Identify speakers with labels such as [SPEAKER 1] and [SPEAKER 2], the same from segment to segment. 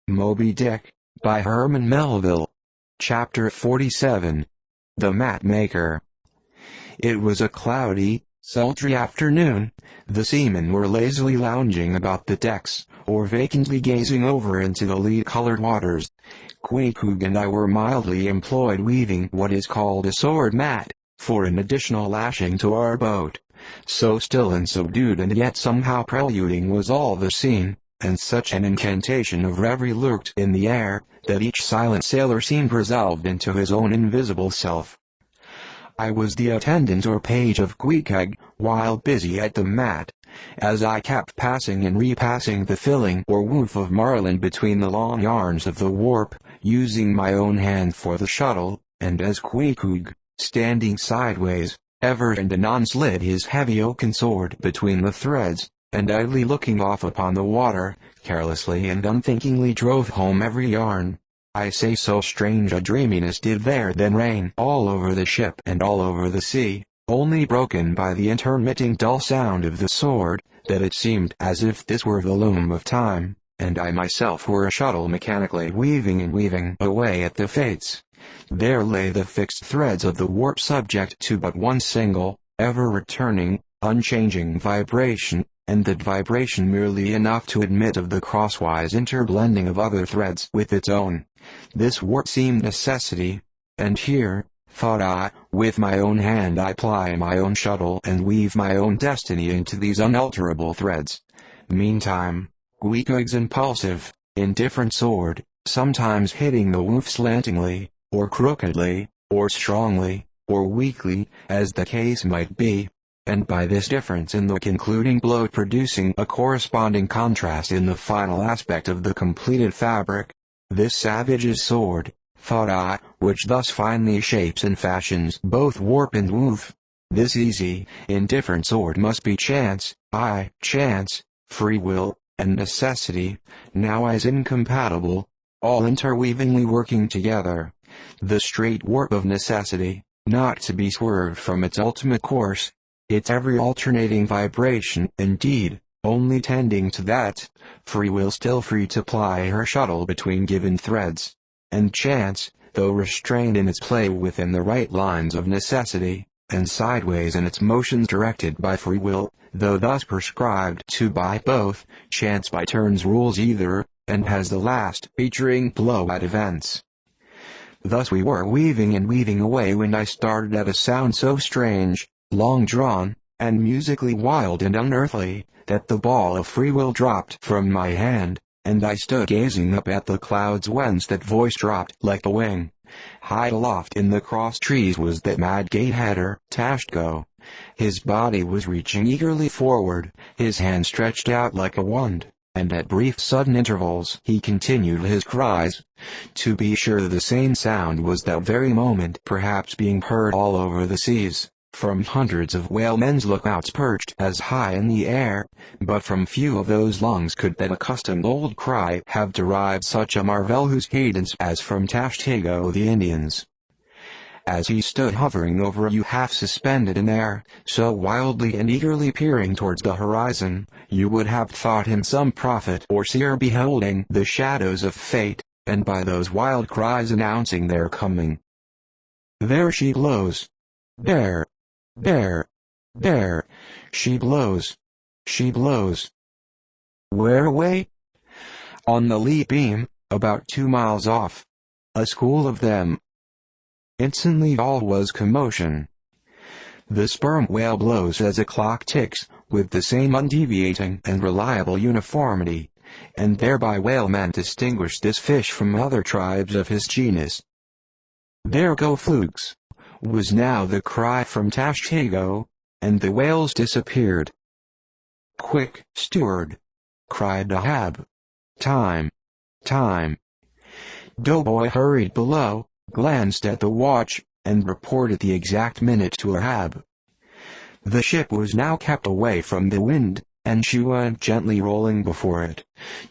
[SPEAKER 1] Moby-Dick, by Herman Melville. Chapter 47. The Mat Maker. It was a cloudy, sultry afternoon. The seamen were lazily lounging about the decks, or vacantly gazing over into the lead-colored waters. Queequeg and I were mildly employed weaving what is called a sword mat, for an additional lashing to our boat. So still and subdued and yet somehow preluding was all the scene, and such an incantation of reverie lurked in the air, that each silent sailor seemed resolved into his own invisible self. I was the attendant or page of Queequeg, while busy at the mat, as I kept passing and repassing the filling or woof of marline between the long yarns of the warp, using my own hand for the shuttle, and as Queequeg, standing sideways, ever and anon slid his heavy oaken sword between the threads, and idly looking off upon the water, carelessly and unthinkingly drove home every yarn. I say so strange a dreaminess did there then reign all over the ship and all over the sea, only broken by the intermitting dull sound of the sword, that it seemed as if this were the loom of time, and I myself were a shuttle mechanically weaving and weaving away at the fates. There lay the fixed threads of the warp subject to but one single, ever-returning, unchanging vibration, and that vibration merely enough to admit of the crosswise interblending of other threads with its own. This warp seemed necessity, and here, thought I, with my own hand I ply my own shuttle and weave my own destiny into these unalterable threads. Meantime, Queequeg's impulsive, indifferent sword, sometimes hitting the woof slantingly, or crookedly, or strongly, or weakly, as the case might be, and by this difference in the concluding blow producing a corresponding contrast in the final aspect of the completed fabric. This savage's sword, thought I, which thus finely shapes and fashions both warp and woof, this easy, indifferent sword must be chance, free will, and necessity, now as incompatible, all interweavingly working together. The straight warp of necessity, not to be swerved from its ultimate course, its every alternating vibration, indeed, only tending to that, free will still free to ply her shuttle between given threads, and chance, though restrained in its play within the right lines of necessity, and sideways in its motions directed by free will, though thus prescribed to by both, chance by turns rules either, and has the last featuring blow at events. Thus we were weaving and weaving away when I started at a sound so strange, long-drawn, and musically wild and unearthly, that the ball of free will dropped from my hand, and I stood gazing up at the clouds whence that voice dropped like a wing. High aloft in the cross trees was that mad gate-header, Tashko. His body was reaching eagerly forward, his hand stretched out like a wand, and at brief sudden intervals he continued his cries. To be sure the same sound was that very moment perhaps being heard all over the seas, from hundreds of whalemen's lookouts perched as high in the air, but from few of those lungs could that accustomed old cry have derived such a marvellous cadence as from Tashtego the Indians. As he stood hovering over you half suspended in air, so wildly and eagerly peering towards the horizon, you would have thought him some prophet or seer beholding the shadows of fate, and by those wild cries announcing their coming. There she blows. There. There. There. She blows. She blows. Where away? On the lee beam, about 2 miles off. A school of them. Instantly all was commotion. The sperm whale blows as a clock ticks, with the same undeviating and reliable uniformity, and thereby whalemen distinguish this fish from other tribes of his genus. There go flukes, was now the cry from Tashtego, and the whales disappeared. Quick, steward! Cried Ahab. Time! Time! Doughboy hurried below, glanced at the watch, and reported the exact minute to Ahab. The ship was now kept away from the wind, and she went gently rolling before it.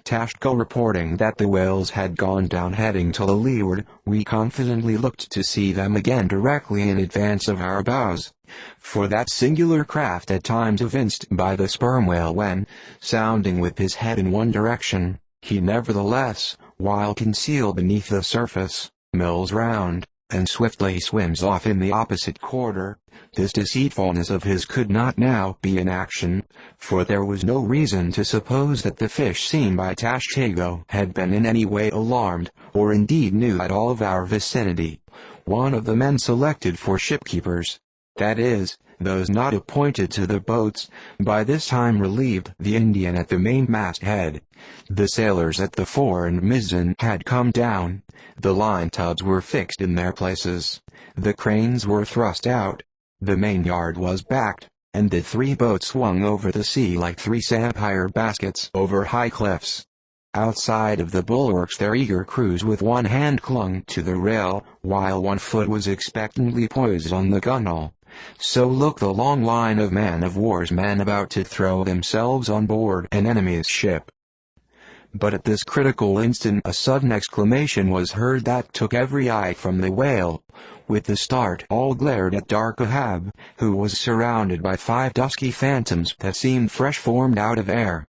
[SPEAKER 1] Tashko reporting that the whales had gone down heading to the leeward, we confidently looked to see them again directly in advance of our bows. For that singular craft at times evinced by the sperm whale when, sounding with his head in one direction, he nevertheless, while concealed beneath the surface, mills round, and swiftly swims off in the opposite quarter. This deceitfulness of his could not now be in action, for there was no reason to suppose that the fish seen by Tashtego had been in any way alarmed, or indeed knew at all of our vicinity. One of the men selected for shipkeepers, that is, those not appointed to the boats, by this time relieved the Indian at the mainmast head. The sailors at the fore and mizzen had come down, the line tubs were fixed in their places, the cranes were thrust out, the mainyard was backed, and the three boats swung over the sea like three samphire baskets over high cliffs. Outside of the bulwarks their eager crews with one hand clung to the rail, while one foot was expectantly poised on the gunwale. So looked the long line of man-of-war's men about to throw themselves on board an enemy's ship. But at this critical instant a sudden exclamation was heard that took every eye from the whale. With the start all glared at dark Ahab, who was surrounded by 5 dusky phantoms that seemed fresh formed out of air.